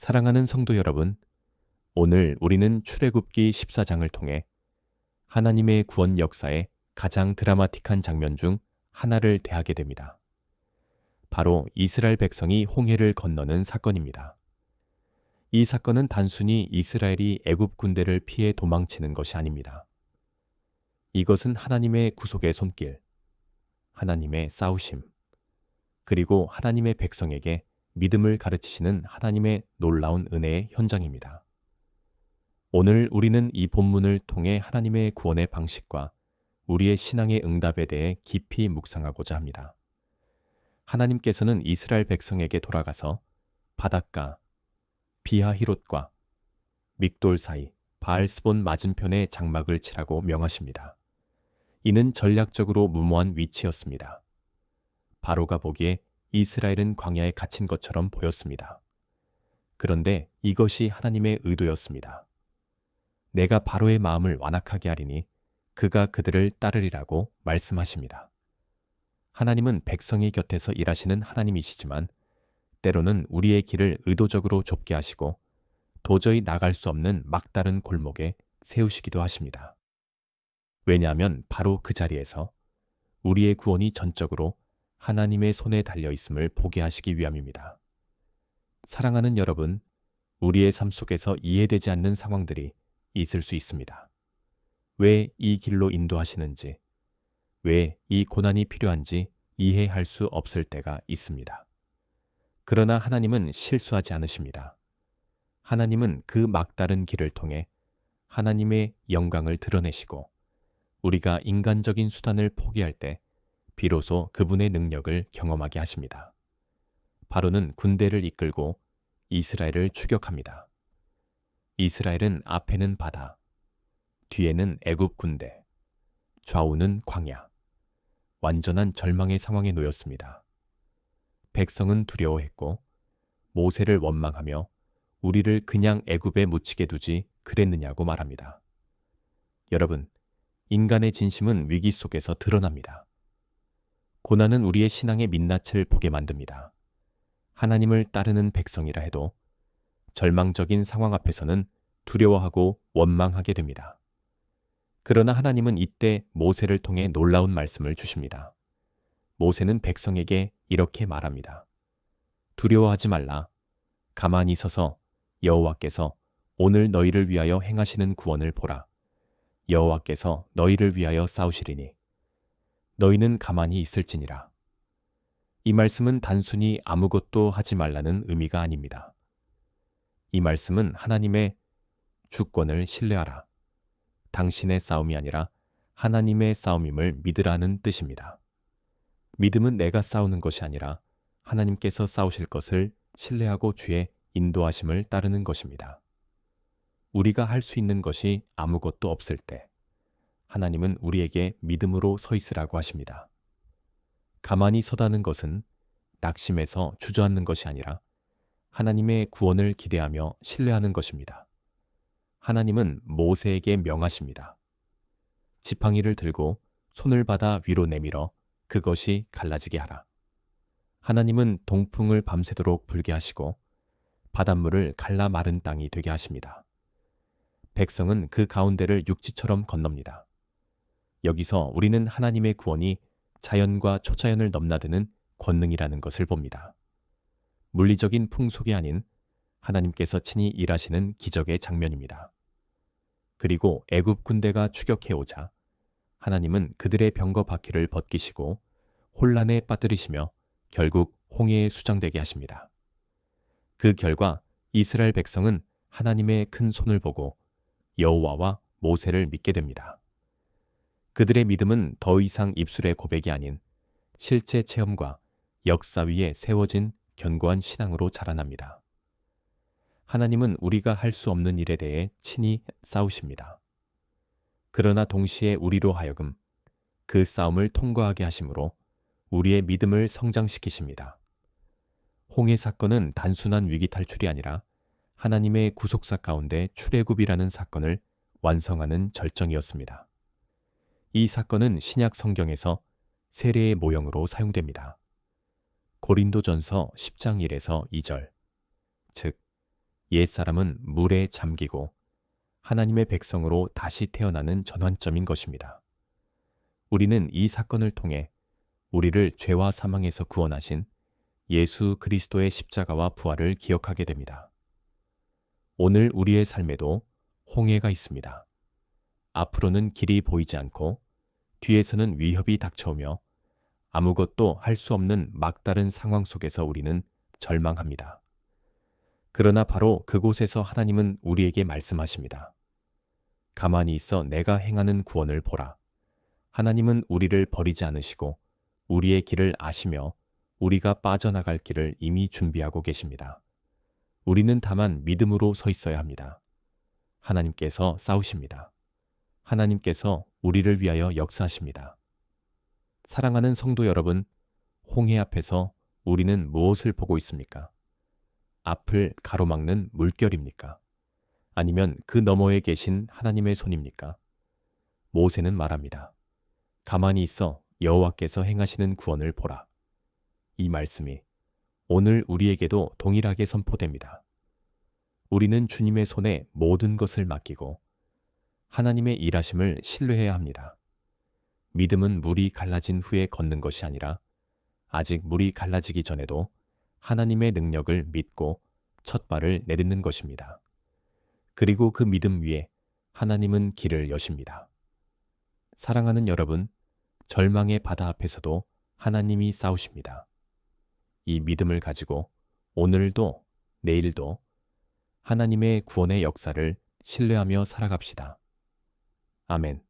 사랑하는 성도 여러분, 오늘 우리는 출애굽기 14장을 통해 하나님의 구원 역사의 가장 드라마틱한 장면 중 하나를 대하게 됩니다. 바로 이스라엘 백성이 홍해를 건너는 사건입니다. 이 사건은 단순히 이스라엘이 애굽 군대를 피해 도망치는 것이 아닙니다. 이것은 하나님의 구속의 손길, 하나님의 싸우심, 그리고 하나님의 백성에게 믿음을 가르치시는 하나님의 놀라운 은혜의 현장입니다. 오늘 우리는 이 본문을 통해 하나님의 구원의 방식과 우리의 신앙의 응답에 대해 깊이 묵상하고자 합니다. 하나님께서는 이스라엘 백성에게 돌아가서 바닷가, 비하히롯과 믹돌 사이 바알스본 맞은편에 장막을 치라고 명하십니다. 이는 전략적으로 무모한 위치였습니다. 바로가 보기에 이스라엘은 광야에 갇힌 것처럼 보였습니다. 그런데 이것이 하나님의 의도였습니다. 내가 바로의 마음을 완악하게 하리니 그가 그들을 따르리라고 말씀하십니다. 하나님은 백성의 곁에서 일하시는 하나님이시지만 때로는 우리의 길을 의도적으로 좁게 하시고 도저히 나갈 수 없는 막다른 골목에 세우시기도 하십니다. 왜냐하면 바로 그 자리에서 우리의 구원이 전적으로 하나님의 손에 달려 있음을 보게 하시기 위함입니다. 사랑하는 여러분, 우리의 삶 속에서 이해되지 않는 상황들이 있을 수 있습니다. 왜 이 길로 인도하시는지, 왜 이 고난이 필요한지 이해할 수 없을 때가 있습니다. 그러나 하나님은 실수하지 않으십니다. 하나님은 그 막다른 길을 통해 하나님의 영광을 드러내시고 우리가 인간적인 수단을 포기할 때 비로소 그분의 능력을 경험하게 하십니다. 바로는 군대를 이끌고 이스라엘을 추격합니다. 이스라엘은 앞에는 바다, 뒤에는 애굽 군대, 좌우는 광야, 완전한 절망의 상황에 놓였습니다. 백성은 두려워했고 모세를 원망하며 우리를 그냥 애굽에 묻히게 두지 그랬느냐고 말합니다. 여러분, 인간의 진심은 위기 속에서 드러납니다. 고난은 우리의 신앙의 민낯을 보게 만듭니다. 하나님을 따르는 백성이라 해도 절망적인 상황 앞에서는 두려워하고 원망하게 됩니다. 그러나 하나님은 이때 모세를 통해 놀라운 말씀을 주십니다. 모세는 백성에게 이렇게 말합니다. 두려워하지 말라. 가만히 서서 여호와께서 오늘 너희를 위하여 행하시는 구원을 보라. 여호와께서 너희를 위하여 싸우시리니 너희는 가만히 있을지니라. 이 말씀은 단순히 아무것도 하지 말라는 의미가 아닙니다. 이 말씀은 하나님의 주권을 신뢰하라. 당신의 싸움이 아니라 하나님의 싸움임을 믿으라는 뜻입니다. 믿음은 내가 싸우는 것이 아니라 하나님께서 싸우실 것을 신뢰하고 주의 인도하심을 따르는 것입니다. 우리가 할 수 있는 것이 아무것도 없을 때 하나님은 우리에게 믿음으로 서 있으라고 하십니다. 가만히 서다는 것은 낙심해서 주저앉는 것이 아니라 하나님의 구원을 기대하며 신뢰하는 것입니다. 하나님은 모세에게 명하십니다. 지팡이를 들고 손을 받아 위로 내밀어 그것이 갈라지게 하라. 하나님은 동풍을 밤새도록 불게 하시고 바닷물을 갈라 마른 땅이 되게 하십니다. 백성은 그 가운데를 육지처럼 건넙니다. 여기서 우리는 하나님의 구원이 자연과 초자연을 넘나드는 권능이라는 것을 봅니다. 물리적인 풍속이 아닌 하나님께서 친히 일하시는 기적의 장면입니다. 그리고 애굽 군대가 추격해오자 하나님은 그들의 병거 바퀴를 벗기시고 혼란에 빠뜨리시며 결국 홍해에 수장되게 하십니다. 그 결과 이스라엘 백성은 하나님의 큰 손을 보고 여호와와 모세를 믿게 됩니다. 그들의 믿음은 더 이상 입술의 고백이 아닌 실제 체험과 역사 위에 세워진 견고한 신앙으로 자라납니다. 하나님은 우리가 할 수 없는 일에 대해 친히 싸우십니다. 그러나 동시에 우리로 하여금 그 싸움을 통과하게 하심으로 우리의 믿음을 성장시키십니다. 홍해 사건은 단순한 위기 탈출이 아니라 하나님의 구속사 가운데 출애굽이라는 사건을 완성하는 절정이었습니다. 이 사건은 신약 성경에서 세례의 모형으로 사용됩니다. 고린도전서 10장 1에서 2절, 즉 옛사람은 물에 잠기고 하나님의 백성으로 다시 태어나는 전환점인 것입니다. 우리는 이 사건을 통해 우리를 죄와 사망에서 구원하신 예수 그리스도의 십자가와 부활을 기억하게 됩니다. 오늘 우리의 삶에도 홍해가 있습니다. 앞으로는 길이 보이지 않고 뒤에서는 위협이 닥쳐오며 아무것도 할 수 없는 막다른 상황 속에서 우리는 절망합니다. 그러나 바로 그곳에서 하나님은 우리에게 말씀하십니다. 가만히 있어 내가 행하는 구원을 보라. 하나님은 우리를 버리지 않으시고 우리의 길을 아시며 우리가 빠져나갈 길을 이미 준비하고 계십니다. 우리는 다만 믿음으로 서 있어야 합니다. 하나님께서 싸우십니다. 하나님께서 우리를 위하여 역사하십니다. 사랑하는 성도 여러분, 홍해 앞에서 우리는 무엇을 보고 있습니까? 앞을 가로막는 물결입니까? 아니면 그 너머에 계신 하나님의 손입니까? 모세는 말합니다. 가만히 있어 여호와께서 행하시는 구원을 보라. 이 말씀이 오늘 우리에게도 동일하게 선포됩니다. 우리는 주님의 손에 모든 것을 맡기고 하나님의 일하심을 신뢰해야 합니다. 믿음은 물이 갈라진 후에 걷는 것이 아니라 아직 물이 갈라지기 전에도 하나님의 능력을 믿고 첫 발을 내딛는 것입니다. 그리고 그 믿음 위에 하나님은 길을 여십니다. 사랑하는 여러분, 절망의 바다 앞에서도 하나님이 싸우십니다. 이 믿음을 가지고 오늘도 내일도 하나님의 구원의 역사를 신뢰하며 살아갑시다. 아멘.